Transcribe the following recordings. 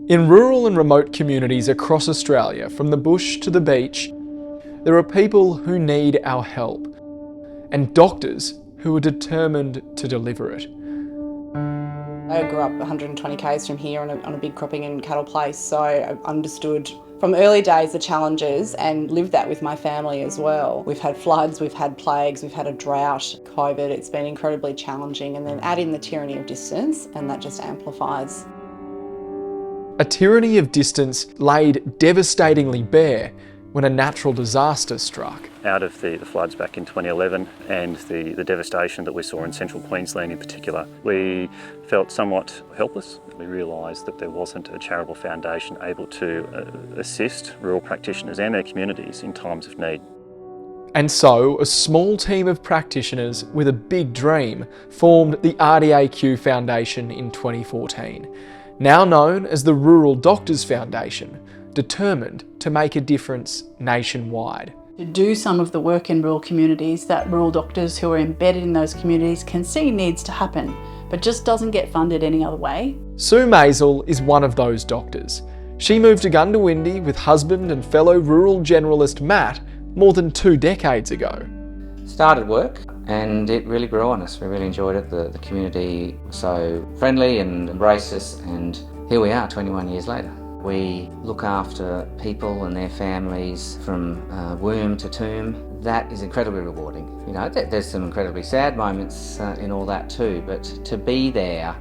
In rural and remote communities across Australia, from the bush to the beach, there are people who need our help, and doctors who are determined to deliver it. I grew up 120 k's from here on a big cropping and cattle place, so I understood from early days the challenges and lived that with my family as well. We've had floods, we've had plagues, we've had a drought, COVID. It's been incredibly challenging, and then add in the tyranny of distance and that just amplifies. A tyranny of distance laid devastatingly bare when a natural disaster struck. Out of the floods back in 2011 and the devastation that we saw in central Queensland in particular, we felt somewhat helpless. We realised that there wasn't a charitable foundation able to assist rural practitioners and their communities in times of need. And so, a small team of practitioners with a big dream formed the RDAQ Foundation in 2014, now known as the Rural Doctors Foundation, determined to make a difference nationwide. To do some of the work in rural communities that rural doctors who are embedded in those communities can see needs to happen, but just doesn't get funded any other way. Sue Maisel is one of those doctors. She moved to Goondiwindi with husband and fellow rural generalist Matt more than 2 decades ago. Started work and it really grew on us. We really enjoyed it. The community was so friendly and embraced us, and here we are 21 years later. We look after people and their families from womb to tomb. That is incredibly rewarding. You know, there's some incredibly sad moments in all that too, but to be there,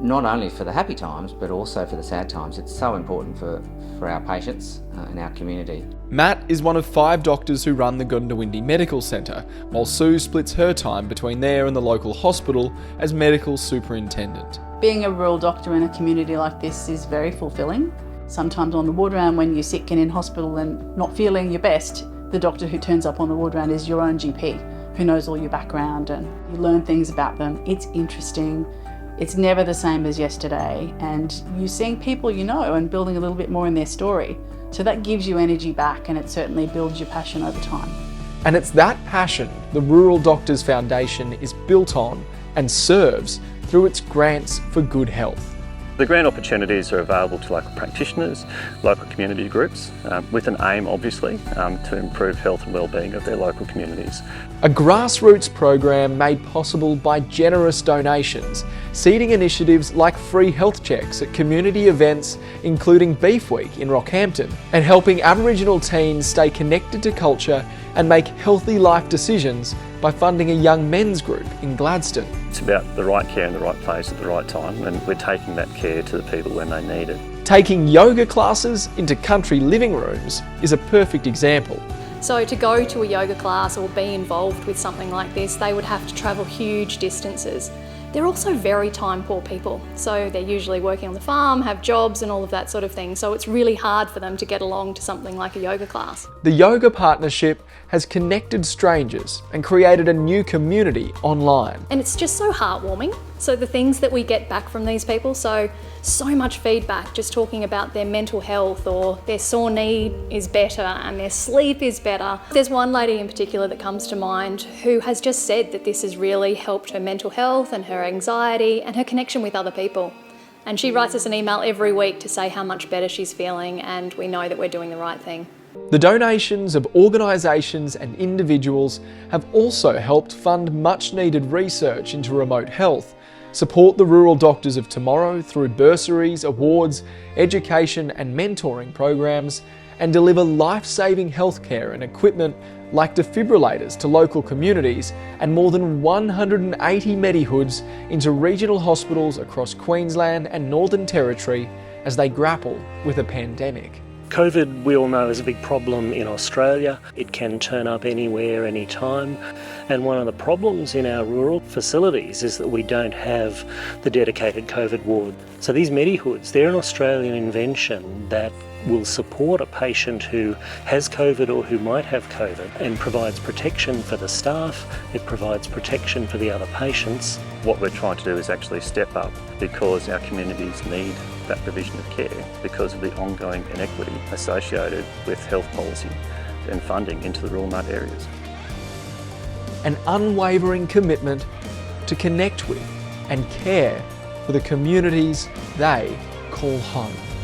not only for the happy times, but also for the sad times, it's so important for our patients and our community. Matt is one of 5 doctors who run the Goondiwindi Medical Centre, while Sue splits her time between there and the local hospital as medical superintendent. Being a rural doctor in a community like this is very fulfilling. Sometimes on the ward round when you're sick and in hospital and not feeling your best, the doctor who turns up on the ward round is your own GP, who knows all your background, and you learn things about them. It's interesting. It's never the same as yesterday, and you're seeing people you know and building a little bit more in their story. So that gives you energy back, and it certainly builds your passion over time. And it's that passion the Rural Doctors Foundation is built on and serves through its grants for good health. The grant opportunities are available to local practitioners, local community groups, with an aim obviously to improve health and wellbeing of their local communities. A grassroots program made possible by generous donations, seeding initiatives like free health checks at community events including Beef Week in Rockhampton, and helping Aboriginal teens stay connected to culture and make healthy life decisions by funding a young men's group in Gladstone. It's about the right care in the right place at the right time, and we're taking that care to the people when they need it. Taking yoga classes into country living rooms is a perfect example. So to go to a yoga class or be involved with something like this, they would have to travel huge distances. They're also very time poor people, so they're usually working on the farm, have jobs and all of that sort of thing, so it's really hard for them to get along to something like a yoga class. The Yoga Partnership has connected strangers and created a new community online. And it's just so heartwarming. So the things that we get back from these people, so much feedback just talking about their mental health, or their sore knee is better and their sleep is better. There's one lady in particular that comes to mind who has just said that this has really helped her mental health and her anxiety and her connection with other people. And she writes us an email every week to say how much better she's feeling, and we know that we're doing the right thing. The donations of organisations and individuals have also helped fund much needed research into remote health, support the rural doctors of tomorrow through bursaries, awards, education and mentoring programs, and deliver life-saving healthcare and equipment like defibrillators to local communities, and more than 180 Medihoods into regional hospitals across Queensland and Northern Territory as they grapple with a pandemic. COVID, we all know, is a big problem in Australia. It can turn up anywhere, anytime. And one of the problems in our rural facilities is that we don't have the dedicated COVID ward. So these Medihoods, they're an Australian invention that will support a patient who has COVID or who might have COVID, and provides protection for the staff, it provides protection for the other patients. What we're trying to do is actually step up, because our communities need that provision of care because of the ongoing inequity associated with health policy and funding into the rural remote areas. An unwavering commitment to connect with and care for the communities they call home.